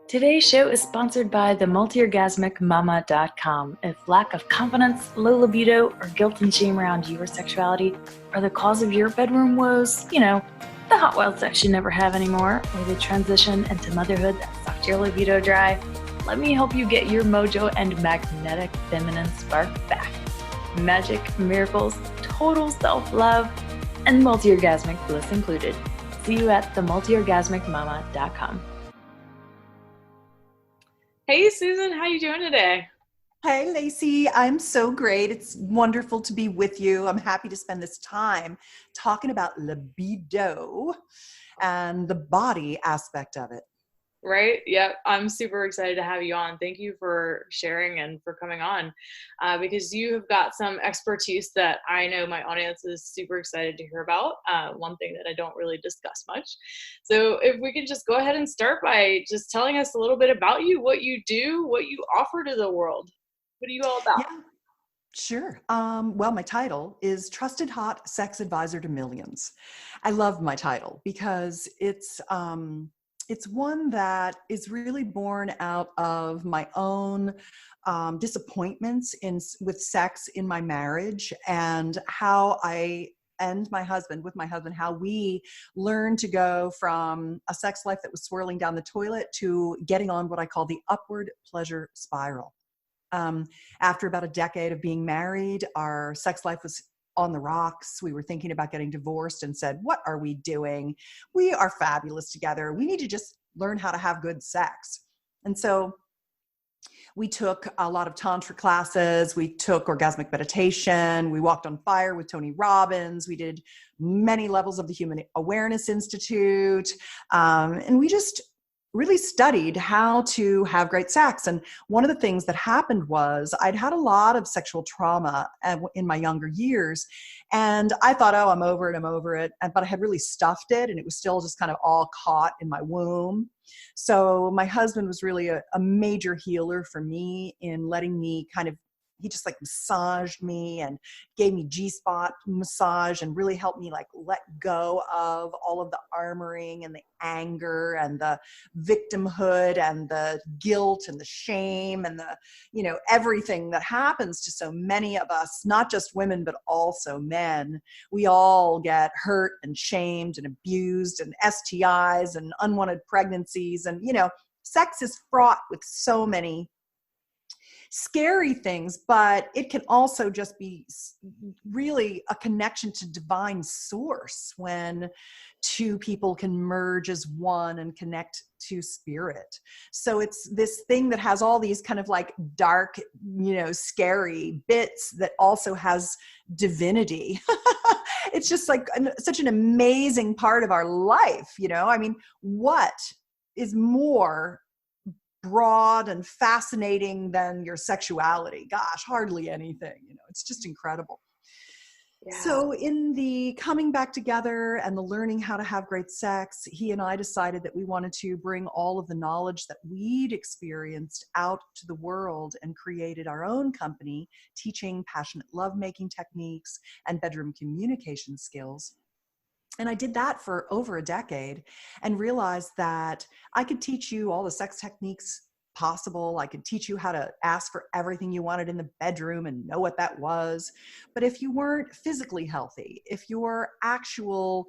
Today's show is sponsored by the multiorgasmicmama.com. If lack of confidence, low libido, or guilt and shame around your sexuality are the cause of your bedroom woes, the hot wild sex you never have anymore, or the transition into motherhood that sucked your libido dry, let me help you get your mojo and magnetic feminine spark back. Magic, miracles, total self-love, and multi-orgasmic bliss included. See you at themultiorgasmicmama.com. Hey, Susan, how you doing today? Hey, Lacey, I'm so great. It's wonderful to be with you. I'm happy to spend this time talking about libido and the body aspect of it. Right? Yep. I'm super excited to have you on. Thank you for sharing and for coming on because you have got some expertise that I know my audience is super excited to hear about. One thing that I don't really discuss much. So if we could just go ahead and start by just telling us a little bit about you, what you do, what you offer to the world. What are you all about? Yeah, sure. Well, my title is Trusted Hot Sex Advisor to Millions. I love my title because it's one that is really born out of my own disappointments with sex in my marriage and how I and my husband, how we learned to go from a sex life that was swirling down the toilet to getting on what I call the upward pleasure spiral. After about a decade of being married, our sex life was on the rocks. We were thinking about getting divorced and said, what are we doing? We are fabulous together. We need to just learn how to have good sex. And so we took a lot of tantra classes. We took orgasmic meditation. We walked on fire with Tony Robbins. We did many levels of the Human Awareness Institute. And we just really studied how to have great sex. And one of the things that happened was I'd had a lot of sexual trauma in my younger years. And I thought, oh, I'm over it. But I had really stuffed it and it was still just kind of all caught in my womb. So my husband was really a major healer for me in letting me he just like massaged me and gave me G-spot massage and really helped me like let go of all of the armoring and the anger and the victimhood and the guilt and the shame and the, everything that happens to so many of us, not just women, but also men. We all get hurt and shamed and abused and STIs and unwanted pregnancies. And, sex is fraught with so many scary things, but it can also just be really a connection to divine source when two people can merge as one and connect to spirit. So it's this thing that has all these kind of like dark, scary bits that also has divinity. It's just like such an amazing part of our life, I mean, what is more broad and fascinating than your sexuality? Gosh, hardly anything. It's just incredible. Yeah. So in the coming back together and the learning how to have great sex, he and I decided that we wanted to bring all of the knowledge that we'd experienced out to the world and created our own company teaching passionate lovemaking techniques and bedroom communication skills. And I did that for over a decade and realized that I could teach you all the sex techniques possible. I could teach you how to ask for everything you wanted in the bedroom and know what that was. But if you weren't physically healthy, if your actual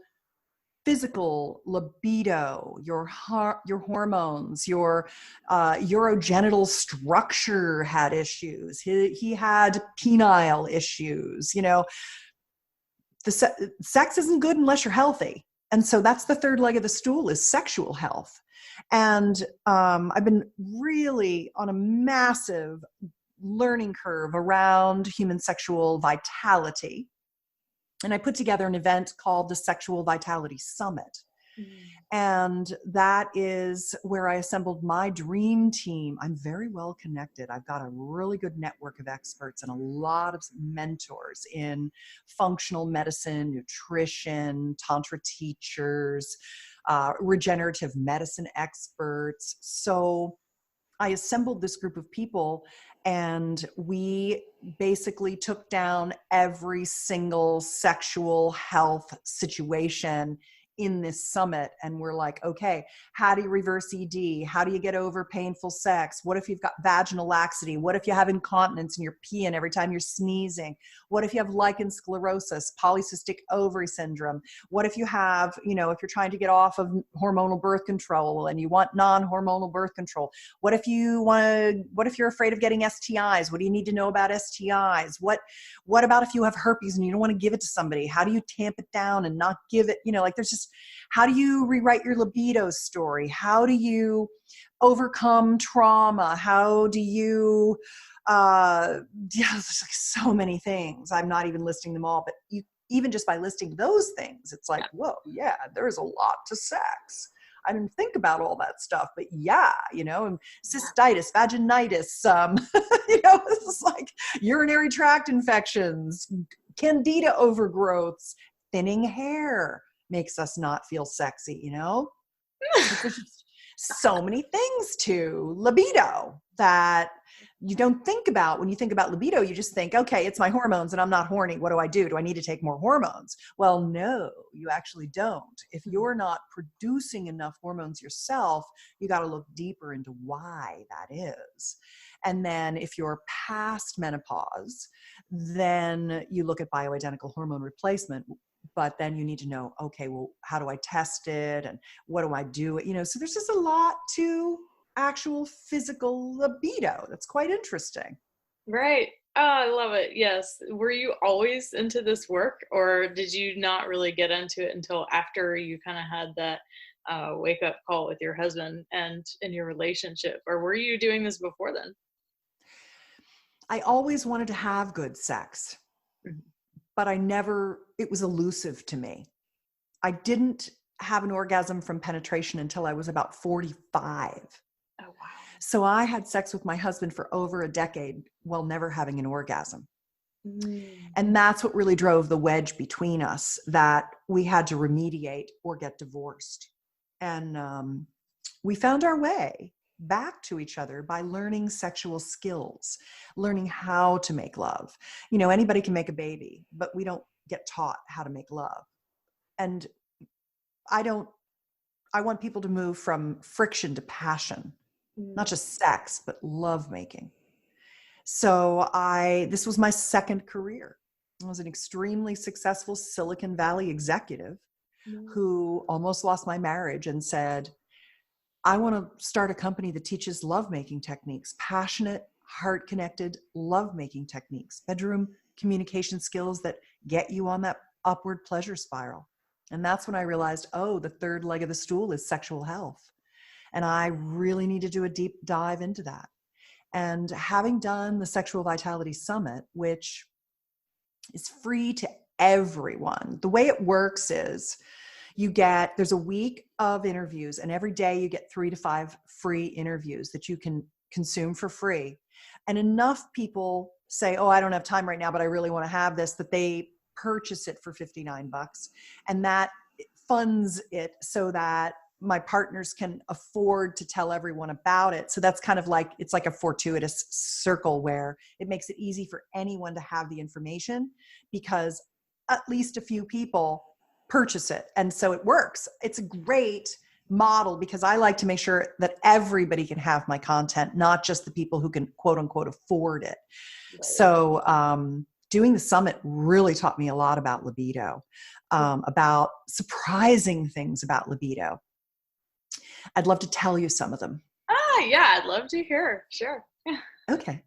physical libido, your hormones, your urogenital structure had issues, he had penile issues, sex isn't good unless you're healthy. And so that's the third leg of the stool is sexual health. And I've been really on a massive learning curve around human sexual vitality. And I put together an event called the Sexual Vitality Summit. And that is where I assembled my dream team. I'm very well connected. I've got a really good network of experts and a lot of mentors in functional medicine, nutrition, tantra teachers, regenerative medicine experts. So I assembled this group of people and we basically took down every single sexual health situation in this summit, and we're like, okay, how do you reverse ED? How do you get over painful sex? What if you've got vaginal laxity? What if you have incontinence and you're peeing every time you're sneezing? What if you have lichen sclerosis, polycystic ovary syndrome? What if you have, if you're trying to get off of hormonal birth control and you want non-hormonal birth control? What if you're afraid of getting STIs? What do you need to know about STIs? What about if you have herpes and you don't want to give it to somebody? How do you tamp it down and not give it, there's just, how do you rewrite your libido story? How do you overcome trauma? How do you, there's like so many things. I'm not even listing them all, but even just by listing those things, it's like, whoa, yeah, there's a lot to sex. I didn't think about all that stuff, but yeah, and cystitis, vaginitis, this is like urinary tract infections, candida overgrowths, thinning hair makes us not feel sexy, There's just so many things to libido that you don't think about. When you think about libido, you just think, okay, it's my hormones and I'm not horny. What do I do? Do I need to take more hormones? Well, no, you actually don't. If you're not producing enough hormones yourself, you got to look deeper into why that is. And then if you're past menopause, then you look at bioidentical hormone replacement. But then you need to know, okay, well, how do I test it? And what do I do? So there's just a lot to actual physical libido. That's quite interesting. Right. Oh, I love it. Yes. Were you always into this work, or did you not really get into it until after you kind of had that wake up call with your husband and in your relationship? Or were you doing this before then? I always wanted to have good sex, but it was elusive to me. I didn't have an orgasm from penetration until I was about 45. Oh, wow. So I had sex with my husband for over a decade while never having an orgasm. And that's what really drove the wedge between us, that we had to remediate or get divorced. And we found our way back to each other by learning sexual skills, learning how to make love. Anybody can make a baby, but we don't get taught how to make love. And I want people to move from friction to passion, not just sex, but love making. So this was my second career. I was an extremely successful Silicon Valley executive who almost lost my marriage and said, I want to start a company that teaches lovemaking techniques, passionate, heart-connected lovemaking techniques, bedroom communication skills that get you on that upward pleasure spiral. And that's when I realized, the third leg of the stool is sexual health. And I really need to do a deep dive into that. And having done the Sexual Vitality Summit, which is free to everyone, the way it works is there's a week of interviews, and every day you get 3 to 5 free interviews that you can consume for free. And enough people say, I don't have time right now, but I really want to have this, that they purchase it for $59. And that funds it so that my partners can afford to tell everyone about it. So that's kind of like, it's like a fortuitous circle where it makes it easy for anyone to have the information, because at least a few people purchase it. And so it works. It's a great model because I like to make sure that everybody can have my content, not just the people who can quote unquote afford it. Right. So doing the summit really taught me a lot about libido, about surprising things about libido. I'd love to tell you some of them. Yeah, I'd love to hear. Sure. Okay.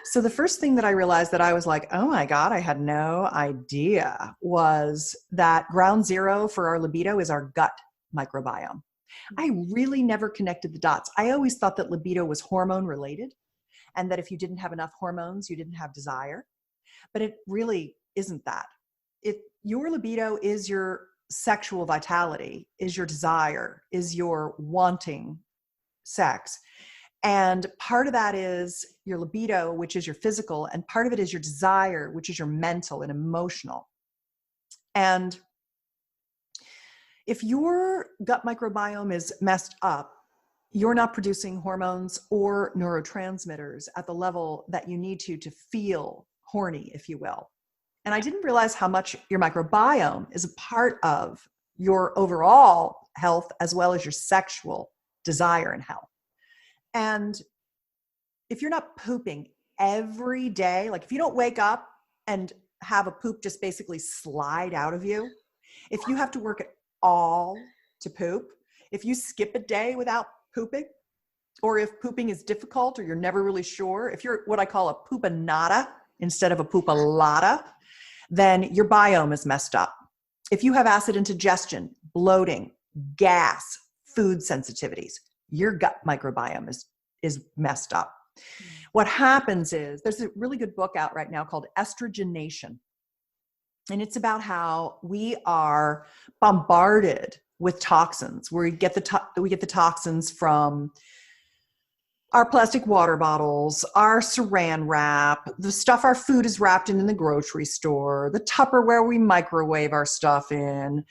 So the first thing that I realized that I was like, oh my God, I had no idea, was that ground zero for our libido is our gut microbiome. I really never connected the dots. I always thought that libido was hormone related, and that if you didn't have enough hormones, you didn't have desire. But it really isn't that. Your libido is your sexual vitality, is your desire, is your wanting sex. And part of that is your libido, which is your physical, and part of it is your desire, which is your mental and emotional. And if your gut microbiome is messed up, you're not producing hormones or neurotransmitters at the level that you need to feel horny, if you will. And I didn't realize how much your microbiome is a part of your overall health as well as your sexual desire and health. And if you're not pooping every day, like if you don't wake up and have a poop just basically slide out of you, if you have to work at all to poop, if you skip a day without pooping, or if pooping is difficult or you're never really sure, if you're what I call a poopanada instead of a poopalata, then your biome is messed up. If you have acid indigestion, bloating, gas, food sensitivities, your gut microbiome is messed up. What happens is, there's a really good book out right now called Estrogenation. And it's about how we are bombarded with toxins. We get the toxins from our plastic water bottles, our saran wrap, the stuff our food is wrapped in the grocery store, the Tupperware we microwave our stuff in,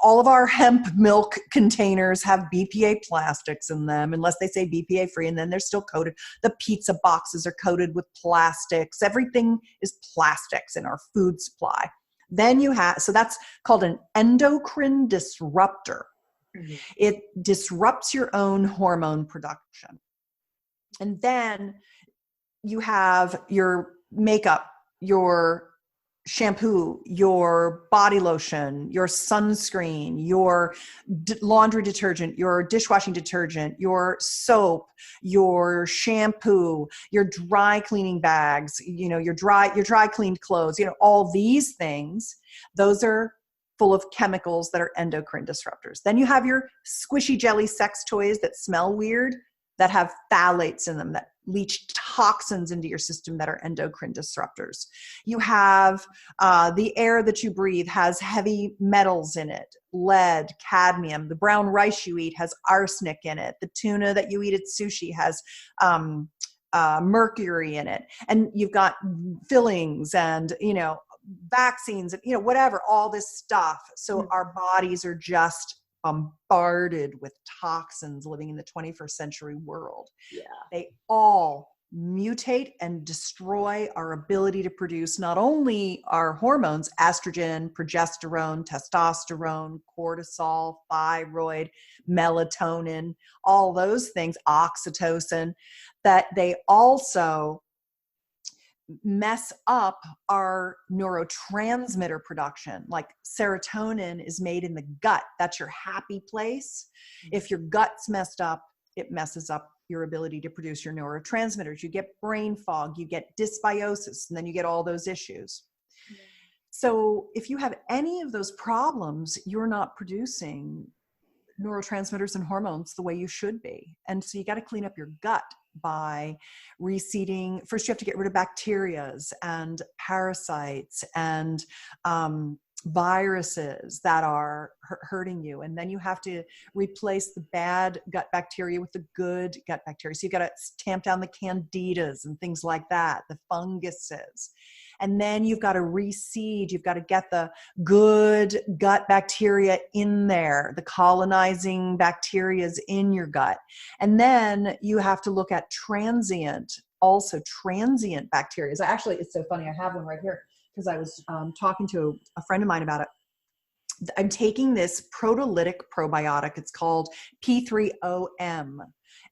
all of our hemp milk containers have BPA plastics in them, unless they say BPA free, and then they're still coated. The pizza boxes are coated with plastics. Everything is plastics in our food supply. Then so that's called an endocrine disruptor. Mm-hmm. It disrupts your own hormone production. And then you have your makeup, your shampoo, your body lotion, your sunscreen, your laundry detergent, your dishwashing detergent, your soap, your shampoo, your dry cleaning bags, your dry cleaned clothes, all these things, those are full of chemicals that are endocrine disruptors. Then you have your squishy jelly sex toys that smell weird, that have phthalates in them, that leach toxins into your system that are endocrine disruptors. You have the air that you breathe has heavy metals in it, lead, cadmium. The brown rice you eat has arsenic in it. The tuna that you eat at sushi has mercury in it. And you've got fillings and, vaccines, whatever, all this stuff. So our bodies are just bombarded with toxins living in the 21st century world. Yeah. They all mutate and destroy our ability to produce not only our hormones, estrogen, progesterone, testosterone, cortisol, thyroid, melatonin, all those things, oxytocin, that they also mess up our neurotransmitter production. Like serotonin is made in the gut. That's your happy place. If your gut's messed up, it messes up your ability to produce your neurotransmitters. You get brain fog, you get dysbiosis, and then you get all those issues. So if you have any of those problems, you're not producing neurotransmitters and hormones the way you should be. And so you got to clean up your gut by reseeding. First, you have to get rid of bacterias and parasites and viruses that are hurting you. And then you have to replace the bad gut bacteria with the good gut bacteria. So you've got to tamp down the candidas and things like that, the funguses. And then you've got to reseed. You've got to get the good gut bacteria in there, the colonizing bacteria is in your gut. And then you have to look at transient bacteria. Actually, it's so funny. I have one right here because I was talking to a friend of mine about it. I'm taking this proteolytic probiotic. It's called P3OM.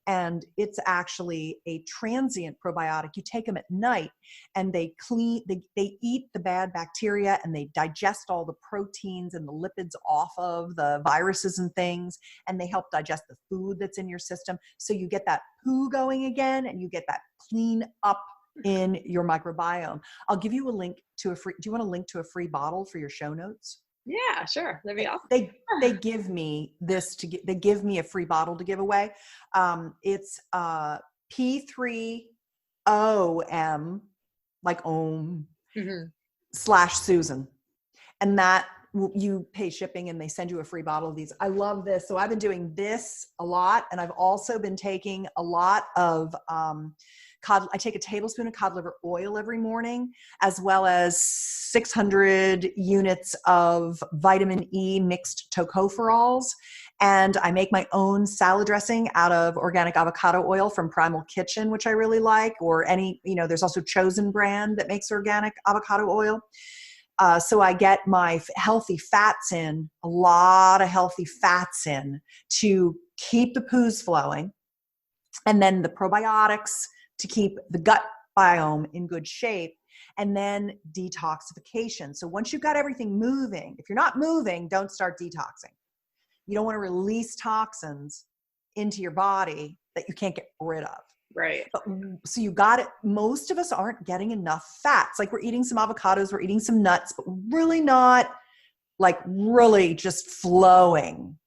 And it's actually a transient probiotic. You take them at night and they eat the bad bacteria and they digest all the proteins and the lipids off of the viruses and things. And they help digest the food that's in your system. So you get that poo going again and you get that clean up in your microbiome. I'll give you a link to do you want a link to a free bottle for your show notes? Yeah, sure. That'd be awesome. They give me they give me a free bottle to give away. It's P3OM, like OM, /Susan. And that you pay shipping and they send you a free bottle of these. I love this. So I've been doing this a lot. And I've also been taking a lot of, I take a tablespoon of cod liver oil every morning, as well as 600 units of vitamin E mixed tocopherols. And I make my own salad dressing out of organic avocado oil from Primal Kitchen, which I really like, or there's also Chosen brand that makes organic avocado oil. So I get my healthy fats in, a lot of healthy fats in to keep the poos flowing. And then the probiotics to keep the gut biome in good shape. And then detoxification. So once you've got everything moving, if you're not moving, don't start detoxing. You don't want to release toxins into your body that you can't get rid of. Right. But, so you got it. Most of us aren't getting enough fats. Like we're eating some avocados, we're eating some nuts, but really not like really just flowing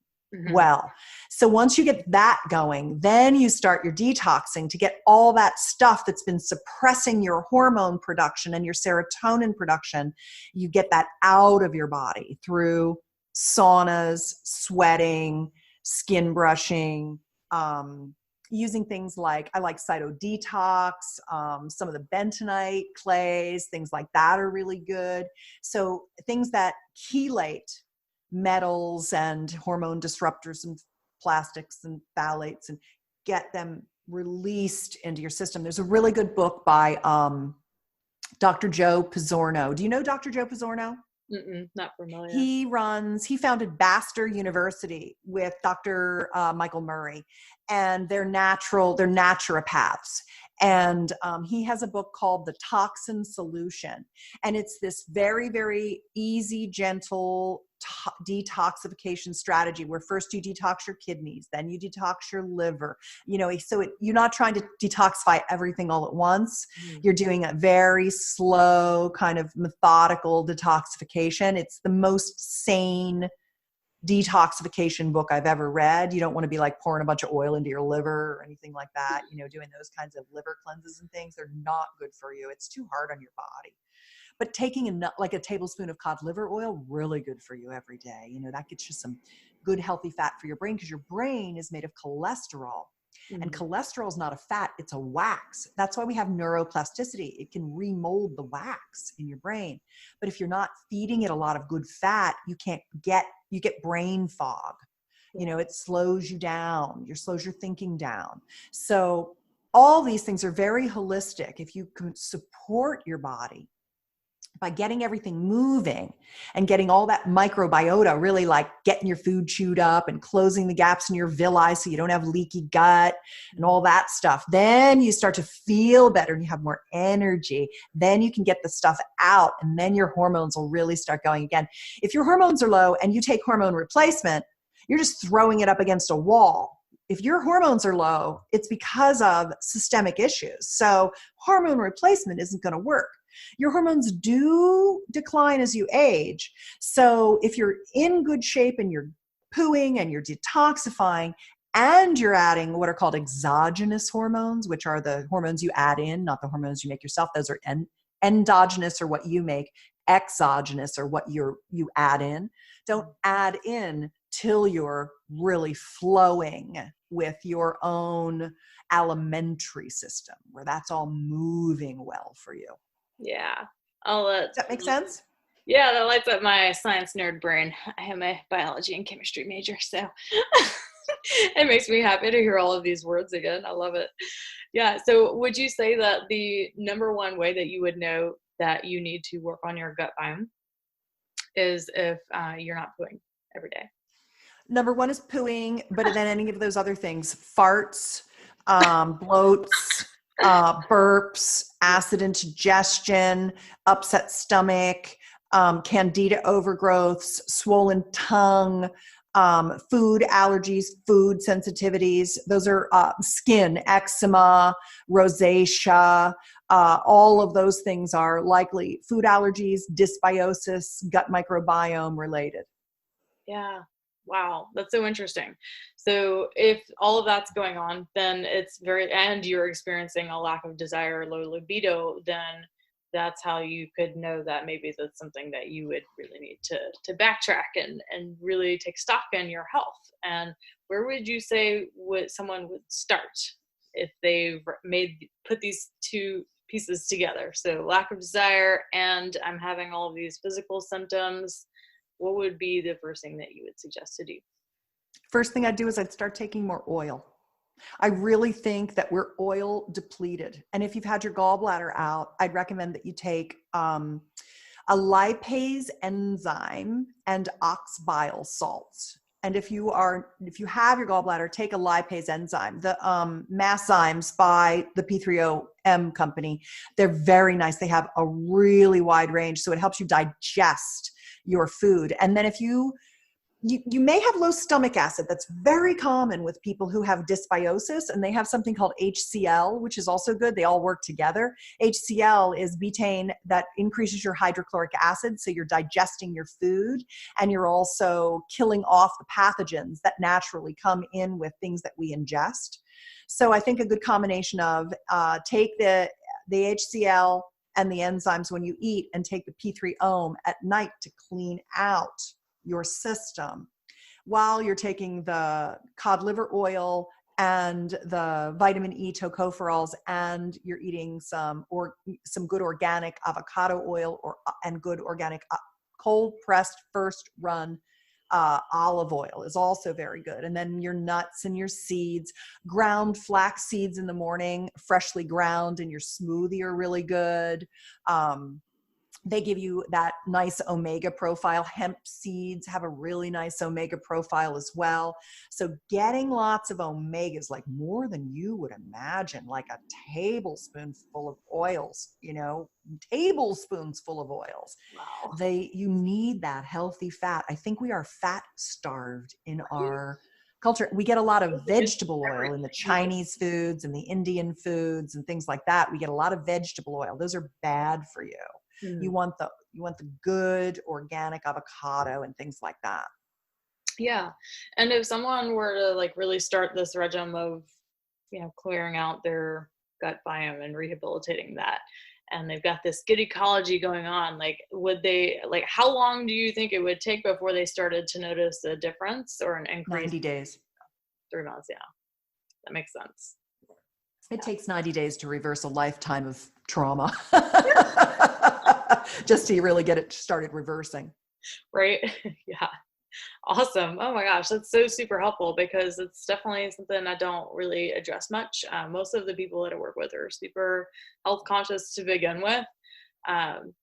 well. So once you get that going, then you start your detoxing to get all that stuff that's been suppressing your hormone production and your serotonin production. You get that out of your body through saunas, sweating, skin brushing, using things like, I like Cyto Detox, some of the bentonite clays, things like that are really good. So things that chelate metals and hormone disruptors and plastics and phthalates and get them released into your system. There's a really good book by Dr. Joe Pizzorno. Do you know Dr. Joe Pizzorno? Not familiar. He founded Bastyr University with Dr. Michael Murray, and they're naturopaths. And he has a book called The Toxin Solution. And it's this very, very easy, gentle detoxification strategy where first you detox your kidneys, then you detox your liver, so you're not trying to detoxify everything all at once. You're doing a very slow kind of methodical detoxification. It's the most sane detoxification book I've ever read. You don't want to be like pouring a bunch of oil into your liver or anything like that, doing those kinds of liver cleanses and things. They're not good for you. It's too hard on your body. But taking like a tablespoon of cod liver oil, really good for you every day. That gets you some good healthy fat for your brain, because your brain is made of cholesterol. And cholesterol is not a fat, it's a wax. That's why we have neuroplasticity. It can remold the wax in your brain. But if you're not feeding it a lot of good fat, you get brain fog. It slows you down. It slows your thinking down. So all these things are very holistic. If you can support your body by getting everything moving and getting all that microbiota, really like getting your food chewed up and closing the gaps in your villi so you don't have leaky gut and all that stuff, then you start to feel better and you have more energy. Then you can get the stuff out, and then your hormones will really start going again. If your hormones are low and you take hormone replacement, you're just throwing it up against a wall. If your hormones are low, it's because of systemic issues. So hormone replacement isn't going to work. Your hormones do decline as you age. So if you're in good shape and you're pooing and you're detoxifying and you're adding what are called exogenous hormones, which are the hormones you add in, not the hormones you make yourself. Those are endogenous, or what you make. Exogenous, or what you add in. Don't add in till you're really flowing with your own alimentary system, where that's all moving well for you. Yeah. Does that make sense? Yeah, that lights up my science nerd brain. I am a biology and chemistry major, so it makes me happy to hear all of these words again. I love it. Yeah. So would you say that the number one way that you would know that you need to work on your gut biome is if you're not pooing every day? Number one is pooing, but then any of those other things, farts, bloats, burps, acid indigestion, upset stomach, candida overgrowths, swollen tongue, food allergies, food sensitivities. Those are skin, eczema, rosacea. All of those things are likely food allergies, dysbiosis, gut microbiome related. Yeah. Wow. That's so interesting. So if all of that's going on, then and you're experiencing a lack of desire, low libido, then that's how you could know that maybe that's something that you would really need to backtrack and really take stock in your health. And where would you say someone would start if they've put these two pieces together? So lack of desire, and I'm having all of these physical symptoms. What would be the first thing that you would suggest to do? First thing I'd do is I'd start taking more oil. I really think that we're oil depleted. And if you've had your gallbladder out, I'd recommend that you take a lipase enzyme, and ox bile salts. And if you have your gallbladder, take a lipase enzyme. The Masszymes by the P3OM company, they're very nice. They have a really wide range, so it helps you digest your food. And then if you may have low stomach acid. That's very common with people who have dysbiosis, and they have something called HCl, which is also good. They all work together. HCl is betaine that increases your hydrochloric acid, so you're digesting your food, and you're also killing off the pathogens that naturally come in with things that we ingest. So I think a good combination of take the HCl and the enzymes when you eat, and take the P3OM at night to clean out your system, while you're taking the cod liver oil and the vitamin E tocopherols, and you're eating some good organic avocado oil and good organic cold pressed first run olive oil is also very good. And then your nuts and your seeds, ground flax seeds in the morning, freshly ground in your smoothie are really good. They give you that nice omega profile. Hemp seeds have a really nice omega profile as well. So getting lots of omegas, like more than you would imagine, like a tablespoonful of oils, tablespoons full of oils. Wow. You need that healthy fat. I think we are fat starved in our culture. We get a lot of vegetable oil in the Chinese foods and the Indian foods and things like that. We get a lot of vegetable oil. Those are bad for you. You want the good organic avocado and things like that. Yeah. And if someone were to like really start this regime of, clearing out their gut biome and rehabilitating that, and they've got this good ecology going on, how long do you think it would take before they started to notice a difference or an increase? 90 days. 3 months. Yeah. That makes sense. It takes 90 days to reverse a lifetime of trauma. Just to really get it started reversing. Right. Yeah. Awesome. Oh my gosh. That's so super helpful, because it's definitely something I don't really address much. Most of the people that I work with are super health conscious to begin with. And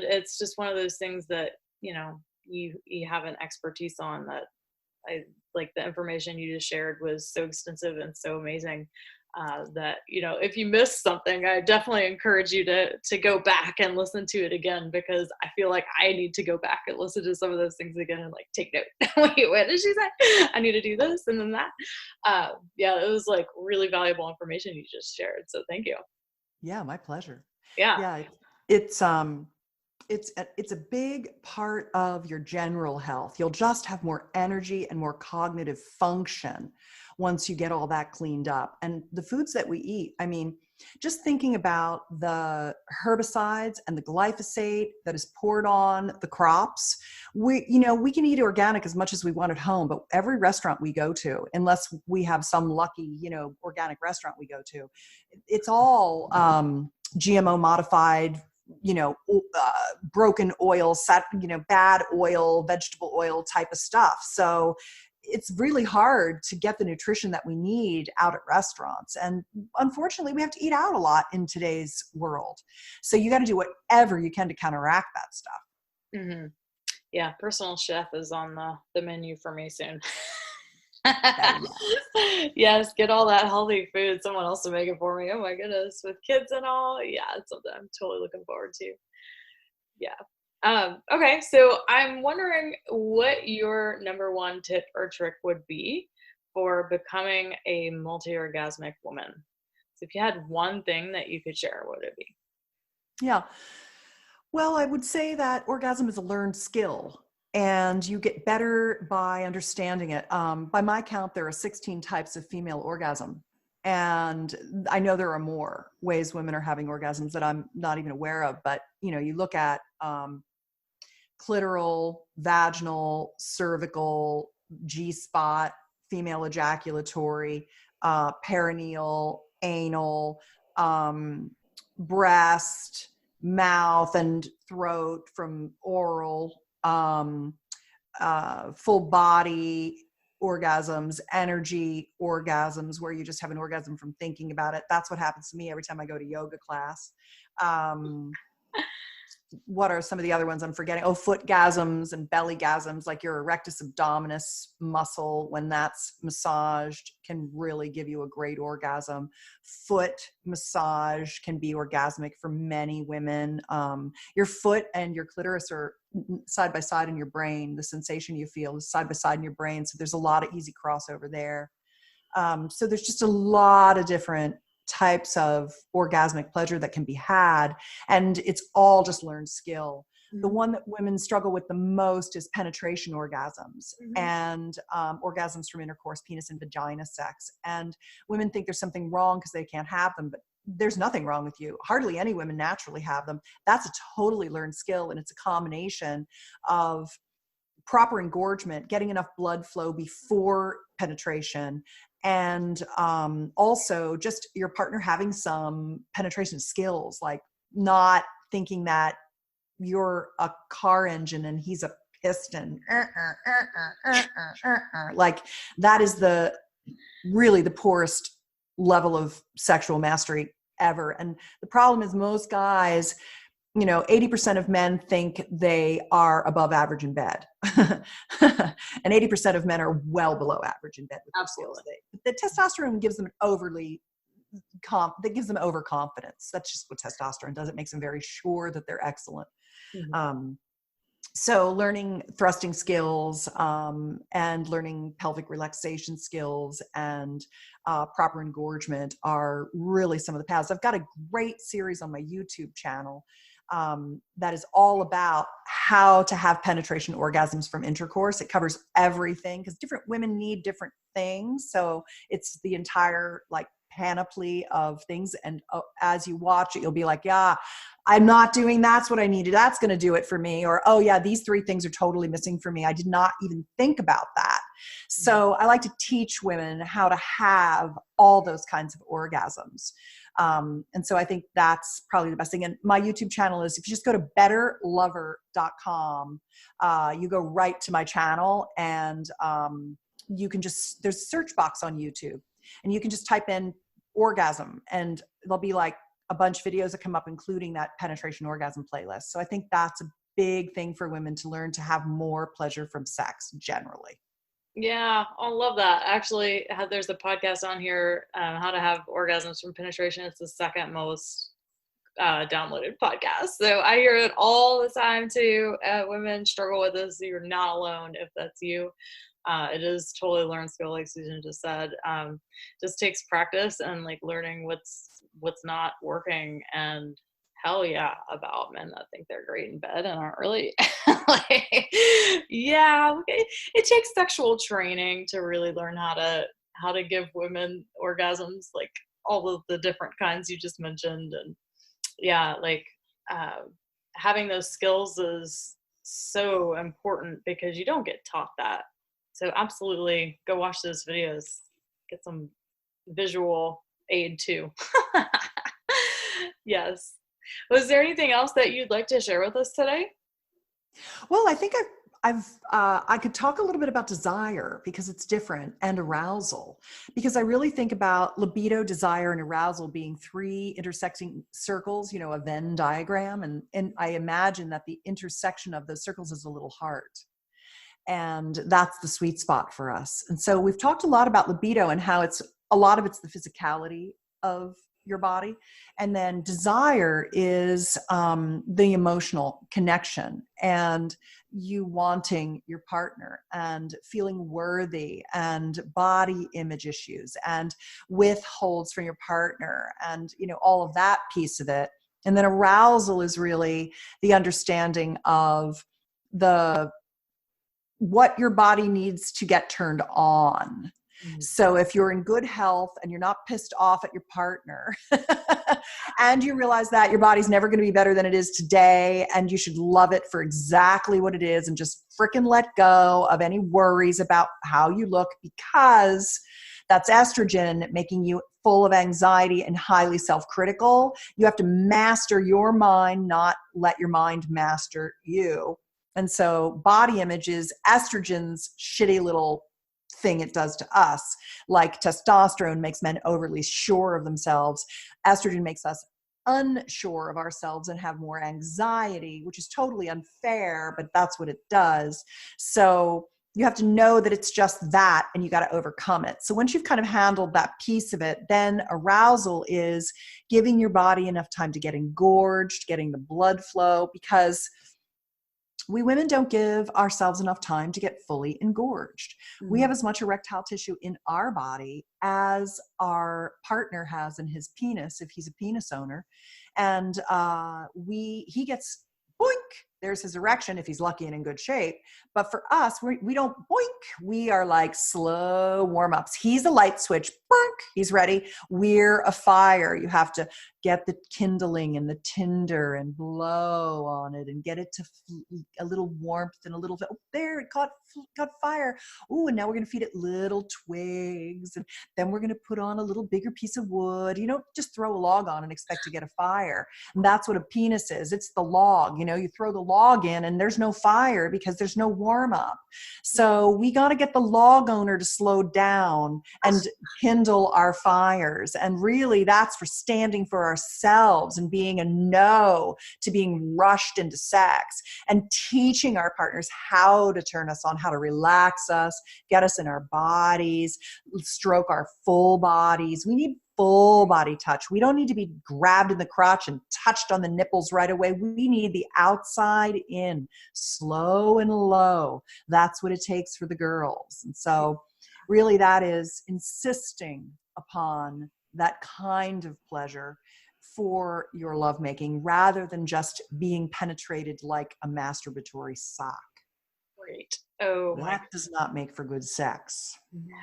it's just one of those things that, you have an expertise on that I like. The information you just shared was so extensive and so amazing. That, if you missed something, I definitely encourage you to go back and listen to it again, because I feel like I need to go back and listen to some of those things again and like take note. Wait, what did she say? I need to do this and then that. Yeah, it was like really valuable information you just shared. So thank you. Yeah, my pleasure. Yeah. It's a big part of your general health. You'll just have more energy and more cognitive function once you get all that cleaned up. And the foods that we eat, just thinking about the herbicides and the glyphosate that is poured on the crops, we can eat organic as much as we want at home, but every restaurant we go to, unless we have some lucky, organic restaurant we go to, it's all GMO modified, broken oil, bad oil, vegetable oil type of stuff. So it's really hard to get the nutrition that we need out at restaurants. And unfortunately, we have to eat out a lot in today's world. So you got to do whatever you can to counteract that stuff. Mm-hmm. Yeah. Personal chef is on the menu for me soon. Yes, get all that healthy food, someone else to make it for me. Oh my goodness, with kids and all. Yeah, it's something I'm totally looking forward to. Yeah. Okay, so I'm wondering what your number one tip or trick would be for becoming a multi-orgasmic woman. So if you had one thing that you could share, what would it be? Yeah. Well, I would say that orgasm is a learned skill, and you get better by understanding it. By my count, there are 16 types of female orgasm. And I know there are more ways women are having orgasms that I'm not even aware of, but you look at clitoral, vaginal, cervical, G-spot, female ejaculatory, perineal, anal, breast, mouth and throat, from oral, full body orgasms, energy orgasms, where you just have an orgasm from thinking about it. That's what happens to me every time I go to yoga class. what are some of the other ones I'm forgetting? Oh, footgasms and bellygasms, like your erectus abdominis muscle, when that's massaged, can really give you a great orgasm. Foot massage can be orgasmic for many women. Your foot and your clitoris are side by side in your brain. The sensation you feel is side by side in your brain. So there's a lot of easy crossover there. So there's just a lot of different types of orgasmic pleasure that can be had, and it's all just learned skill. The one that women struggle with the most is penetration orgasms and orgasms from intercourse, penis and vagina sex. And women think there's something wrong because they can't have them, but there's nothing wrong with you. Hardly any women naturally have them. That's a totally learned skill, and it's a combination of proper engorgement, getting enough blood flow before penetration, and also just your partner having some penetration skills, like not thinking that you're a car engine and he's a piston. Like that is really the poorest level of sexual mastery ever. And the problem is most guys, 80% of men think they are above average in bed. And 80% of men are well below average in bed. Absolutely. The testosterone gives them that gives them overconfidence. That's just what testosterone does. It makes them very sure that they're excellent. So learning thrusting skills and learning pelvic relaxation skills and proper engorgement are really some of the paths. I've got a great series on my YouTube channel that is all about how to have penetration orgasms from intercourse. It covers everything because different women need different things. So it's the entire panoply of things. And as you watch it, you'll be like, yeah, I'm not doing that's what I needed. That's going to do it for me. Or, oh yeah, these 3 things are totally missing for me. I did not even think about that. So I like to teach women how to have all those kinds of orgasms. And so I think that's probably the best thing. And my YouTube channel is, if you just go to betterlover.com, you go right to my channel, and you can there's a search box on YouTube, and you can just type in orgasm, and there'll be a bunch of videos that come up, including that penetration orgasm playlist. So I think that's a big thing for women to learn to have more pleasure from sex generally. Yeah, I love that. Actually, there's a podcast on here, how to have orgasms from penetration. It's the second most downloaded podcast. So I hear it all the time too. Women struggle with this. You're not alone if that's you. It is totally learned skill, like Susan just said. Just takes practice and learning what's not working. And hell yeah, about men that think they're great in bed and aren't really. It takes sexual training to really learn how to give women orgasms, all of the different kinds you just mentioned. And having those skills is so important because you don't get taught that. So absolutely go watch those videos, get some visual aid too. Yes. Was there anything else that you'd like to share with us today? Well, I think I could talk a little bit about desire, because it's different, and arousal, because I really think about libido, desire, and arousal being 3 intersecting circles, a Venn diagram. And I imagine that the intersection of those circles is a little heart. And that's the sweet spot for us. And so we've talked a lot about libido and how a lot of it's the physicality of your body. And then desire is the emotional connection and you wanting your partner and feeling worthy and body image issues and withholds from your partner and, all of that piece of it. And then arousal is really the understanding of what your body needs to get turned on. So if you're in good health and you're not pissed off at your partner and you realize that your body's never going to be better than it is today and you should love it for exactly what it is and just freaking let go of any worries about how you look, because that's estrogen making you full of anxiety and highly self-critical. You have to master your mind, not let your mind master you. And so body image is estrogen's shitty little thing it does to us. Like testosterone makes men overly sure of themselves. Estrogen makes us unsure of ourselves and have more anxiety, which is totally unfair, but that's what it does. So you have to know that it's just that, and you got to overcome it. So once you've kind of handled that piece of it, then arousal is giving your body enough time to get engorged, getting the blood flow, because we women don't give ourselves enough time to get fully engorged. Mm-hmm. We have as much erectile tissue in our body as our partner has in his penis, if he's a penis owner. And he gets boink, there's his erection if he's lucky and in good shape. But for us, we don't boink. We are like slow warm-ups. He's a light switch, boink, he's ready. We're a fire. You have to get the kindling and the tinder and blow on it and get it to a little warmth and a little, oh, there, it caught fire. Oh, and now we're going to feed it little twigs. And then we're going to put on a little bigger piece of wood. You don't just throw a log on and expect to get a fire. And that's what a penis is. It's the log. You know, you throw the log in and there's no fire because there's no warm up. So we got to get the log owner to slow down and kindle our fires. And really that's for standing for ourselves and being a no to being rushed into sex, and teaching our partners how to turn us on, how to relax us, get us in our bodies, stroke our full bodies. We need full body touch. We don't need to be grabbed in the crotch and touched on the nipples right away. We need the outside in, slow and low. That's what it takes for the girls. And so really that is insisting upon that kind of pleasure for your lovemaking rather than just being penetrated like a masturbatory sock. Great. Oh, that does not make for good sex. No.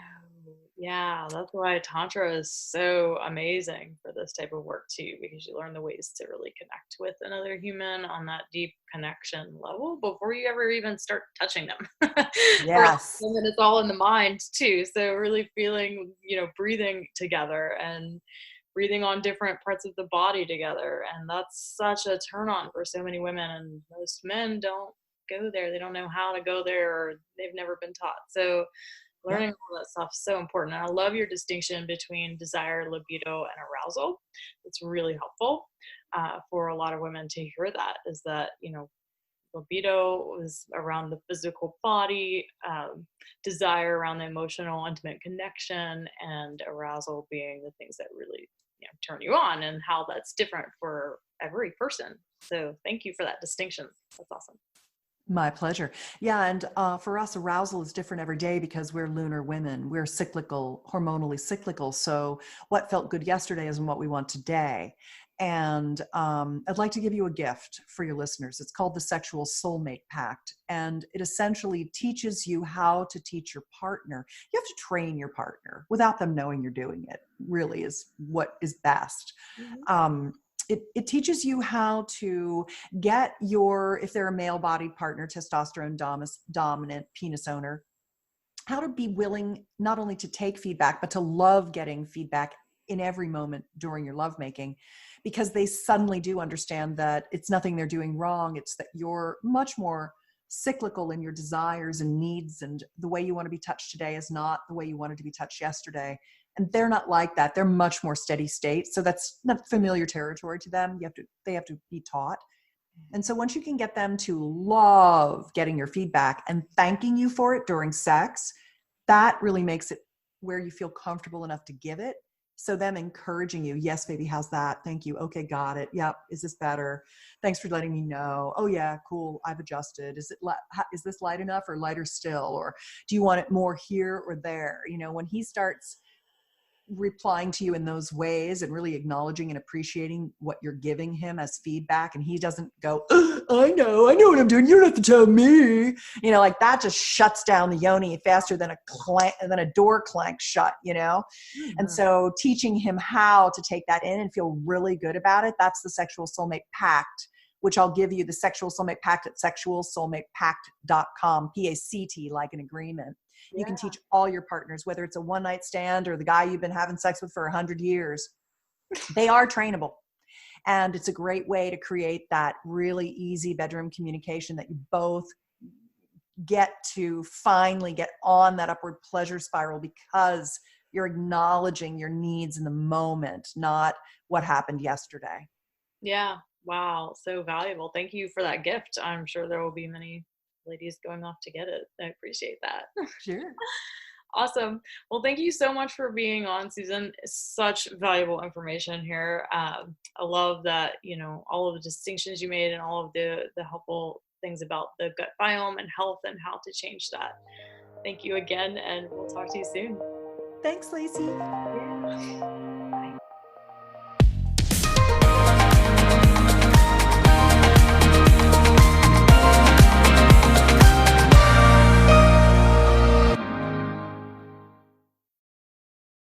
Yeah, that's why Tantra is so amazing for this type of work too, because you learn the ways to really connect with another human on that deep connection level before you ever even start touching them. Yes. And then it's all in the mind too. So really feeling, breathing together and breathing on different parts of the body together. And that's such a turn on for so many women, and most men don't go there. They don't know how to go there, or they've never been taught. So learning all that stuff is so important. And I love your distinction between desire, libido, and arousal. It's really helpful for a lot of women to hear that, is that, libido is around the physical body, desire around the emotional, intimate connection, and arousal being the things that really turn you on, and how that's different for every person. So thank you for that distinction. That's awesome. My pleasure. Yeah. And for us, arousal is different every day because we're lunar women. We're cyclical, hormonally cyclical. So what felt good yesterday isn't what we want today. And I'd like to give you a gift for your listeners. It's called the Sexual Soulmate Pact. And it essentially teaches you how to teach your partner. You have to train your partner without them knowing you're doing it, really is what is best. Mm-hmm. It teaches you how to get if they're a male-bodied partner, testosterone dominant penis owner, how to be willing not only to take feedback, but to love getting feedback in every moment during your lovemaking, because they suddenly do understand that it's nothing they're doing wrong. It's that you're much more cyclical in your desires and needs, and the way you want to be touched today is not the way you wanted to be touched yesterday. And they're not like that. They're much more steady state. So that's not familiar territory to them. They have to be taught. And so once you can get them to love getting your feedback and thanking you for it during sex, that really makes it where you feel comfortable enough to give it. So them encouraging you, yes, baby, how's that? Thank you. Okay, got it. Yep. Is this better? Thanks for letting me know. Oh yeah, cool. I've adjusted. Is this light enough or lighter still? Or do you want it more here or there? When he starts replying to you in those ways and really acknowledging and appreciating what you're giving him as feedback, and he doesn't go, I know what I'm doing, you don't have to tell me, like that just shuts down the yoni faster than a door clank shut, Mm-hmm. And so teaching him how to take that in and feel really good about it, that's the Sexual Soulmate Pact, which I'll give you, the Sexual Soulmate Pact at sexualsoulmatepact.com, PACT, like an agreement. You can teach all your partners, whether it's a one-night stand or the guy you've been having sex with for 100 years. They are trainable. And it's a great way to create that really easy bedroom communication that you both get to finally get on that upward pleasure spiral, because you're acknowledging your needs in the moment, not what happened yesterday. Yeah. Wow. So valuable. Thank you for that gift. I'm sure there will be many ladies going off to get it. I appreciate that. Sure. Awesome. Well, thank you so much for being on, Susan. Such valuable information here. I love that, all of the distinctions you made and all of the helpful things about the gut biome and health and how to change that. Thank you again, and we'll talk to you soon. Thanks, Lacey. Yeah.